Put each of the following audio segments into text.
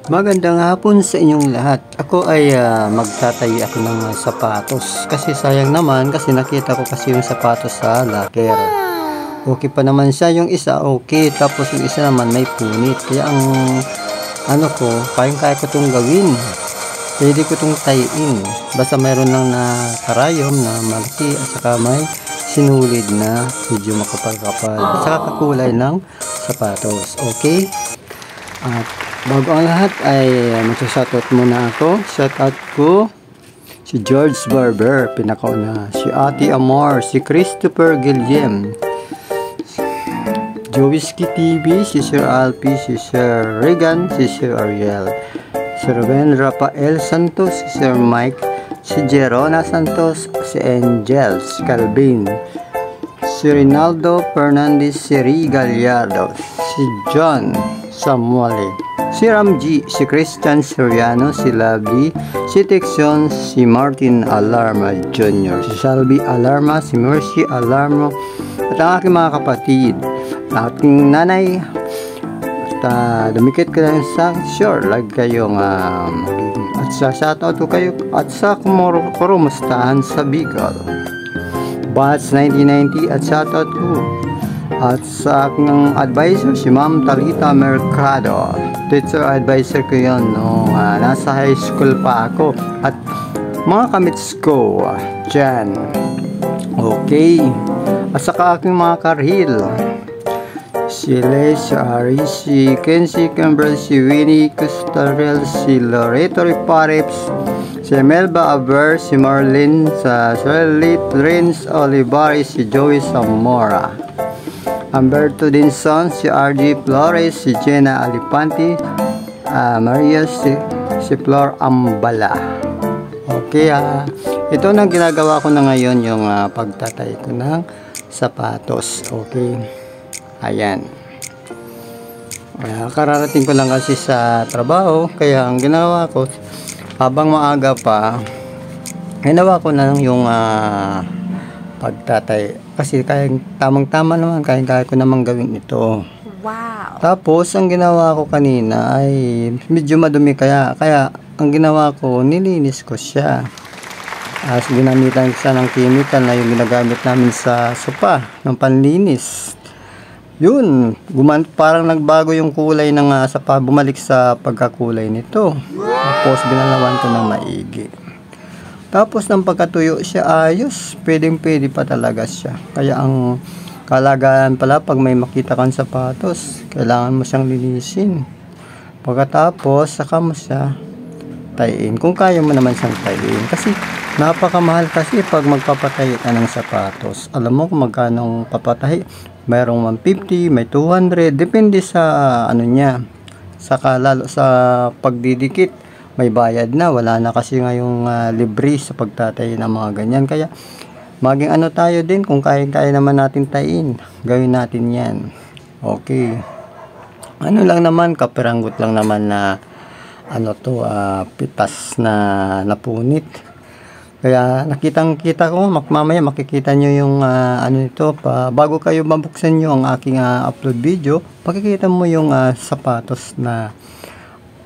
Magandang hapon sa inyong lahat. Ako ay magtatayi ako ng sapatos. Kasi sayang naman kasi nakita ko kasi yung sapatos sa locker. Okay pa naman siya. Yung isa okay. Tapos yung isa naman may punit. Kaya ang ano ko, kaya ko itong gawin. Pwede ko itong tayiin. Basta mayroon lang na karayom na malaki at saka may sinulid na medyo makapal-kapal. At saka kakulay ng sapatos. Okay? At bago ang lahat ay magsa-shoutout muna ako. Shoutout ko si George Barber, pinakauna, si Ate Amor, si Christopher Guillem, Jowisky TV, si Sir Alpi, si Sir Regan, si Sir Ariel, si Ruben Rafael Santos, si Sir Mike, si Jerona Santos, si Angel, si Calvin, si Rinaldo Fernandez, si Ri Gallardo, si John Samuel, si Ramji, si Christian Soriano, si Lovely, si Texon, si Martin Alarma Jr., si Salvi Alarma, si Mercy Alarma, at ang aking mga kapatid, aking nanay, at dumikit ka lang sa sure, like kayong at sa shoutout ko kayo at sa kumustahan sa Bicol Bats 1990 at shoutout ko at sa aking advisor si Ma'am Talita Mercado, teacher advisor ko yun nung nasa high school pa ako, at mga kamits ko dyan. Okay, at saka aking mga karhil, si Les, si Ari, si Kenzie Campbell, si Winnie Costarel, si Loreto Ripareps, si Melba Aber, si Marlene, sa Charlotte Rins Olivares, si Joey Zamora, Humberto Dinson, si RG Flores, si Jenna Alipante, Maria, si Flor Ambala. Okay, ito na ginagawa ko na ngayon, yung pagtatay ko ng sapatos. Okay, ayan. Kararating ko lang kasi sa trabaho, kaya ang ginawa ko, habang maaga pa, ginawa ko na yung pagtatay. Kasi tamang-tama naman, kaya ko namang gawin ito. Wow! Tapos, ang ginawa ko kanina ay medyo madumi, kaya ang ginawa ko, nilinis ko siya. As ginamitan siya ng chemical na yung ginagamit namin sa sopa, ng panlinis. Yun, parang nagbago yung kulay ng sapa, bumalik sa pagkakulay nito. Tapos, binalawan ko ng maigi. Tapos nang pagkatuyo siya ayos, pwede pa talaga siya. Kaya ang kalagayan pala pag may makita kang sapatos, kailangan mo siyang linisin. Pagkatapos, saka mo siya tayin. Kung kaya mo naman siyang tayin. Kasi napakamahal kasi pag magpapatahi ka ng sapatos. Alam mo kung magkano papatahi? Mayroong 150, may 200. Depende sa ano niya. Saka lalo sa pagdidikit. May bayad na, wala na kasi ngayong libre sa pagtatay ng mga ganyan. Kaya maging ano tayo din, kung kaya naman natin tayin, gawin natin yan. Okay, ano lang naman, kapiranggot lang naman na ano to, pitas na napunit. Kaya nakita ko, mamaya makikita nyo yung ano ito, bago kayo mabuksan nyo ang aking upload video, makikita mo yung sapatos na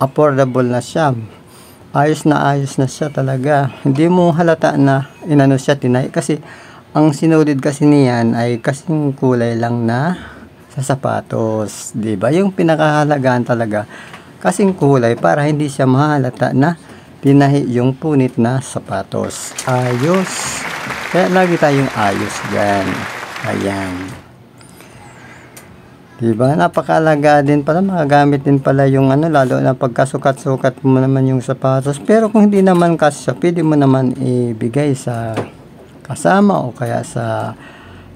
affordable na siya. Ayos na siya talaga. Hindi mo halata na inano siya, tinay. Kasi ang sinulid kasi niyan ay kasing kulay lang na sa sapatos. Diba? Yung pinakahalagaan talaga, kasing kulay para hindi siya mahalata na tinahi yung punit na sapatos. Ayos. Kaya lagi tayong ayos dyan. Ayan. Diba? Napakalaga din pala, magagamit din pala yung ano, lalo na pagkasukat-sukat mo naman yung sapatos. Pero kung hindi naman kasya, pwede mo naman ibigay sa kasama o kaya sa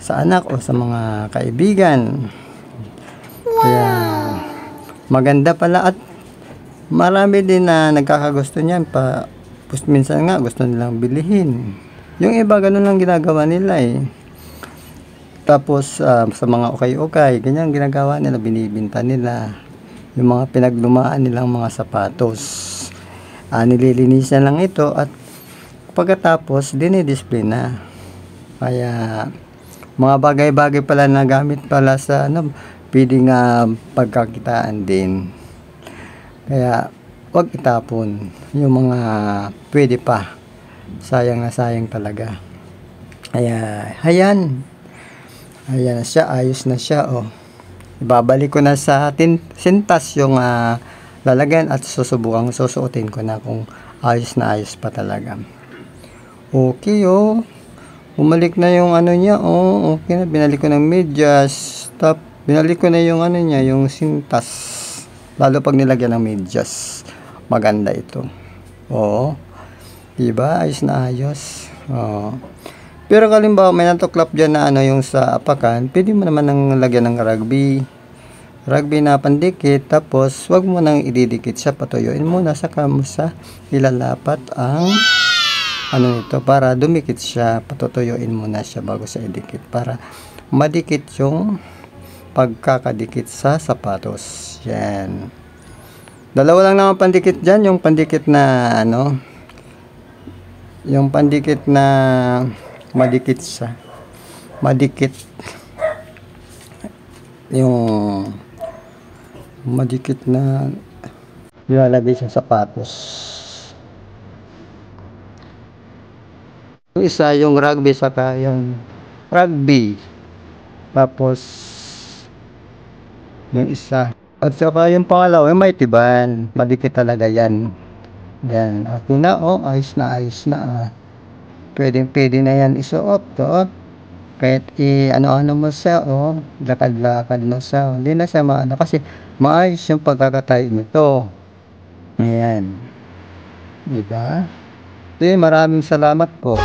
anak o sa mga kaibigan. Kaya maganda pala at marami din na nagkakagusto niyan pa. Minsan nga gusto nilang bilihin. Yung iba ganun lang ginagawa nila eh. Tapos sa mga ukay-ukay, ganyan ginagawa nila, binibinta nila yung mga pinaglumaan nilang mga sapatos. Nililinisan lang ito at pagkatapos dinidisplay na. Kaya mga bagay-bagay pala na gamit pala sa ano, pwedeng pagkakitaan din. Kaya wag itapon yung mga pwede pa. Sayang na sayang talaga. Ayan na siya, ayos na siya. Ibabalik ko na sa sintas yung lalagyan at sususuotin ko na kung ayos na ayos pa talaga. Okay. Bumalik na yung ano niya. Okay na, binalik ko ng medyas. Binalik ko na yung ano niya, yung sintas. Lalo pag nilagyan ng medyas, maganda ito. Diba? Ayos na ayos. Pero kalimbawa may natuklap dyan na ano yung sa apakan, pwede mo naman nang lagyan ng rugby na pandikit, tapos wag mo nang ididikit siya, patuyuin muna, saka mo sa ilalapat ang ano nito para dumikit siya. Patutuyuin muna siya bago sa idikit para madikit yung pagkakadikit sa sapatos. Yan. Dalawa lang naman pandikit dyan, yung pandikit na ano, yung pandikit na madikit siya, yung madikit na nilalagay sa sapatos. Yung isa yung rugby, saka yung rugby, tapos yung isa at saka yung pangalawa yung may tiban, madikit talaga yan. Okay na. Ayos na. Pwede na yan isuot. Kahit ano mo siya, lakad-lakad mo siya, hindi na siya maano kasi maayos yung pagkakatayo nito. Ayan, diba? Maraming salamat po.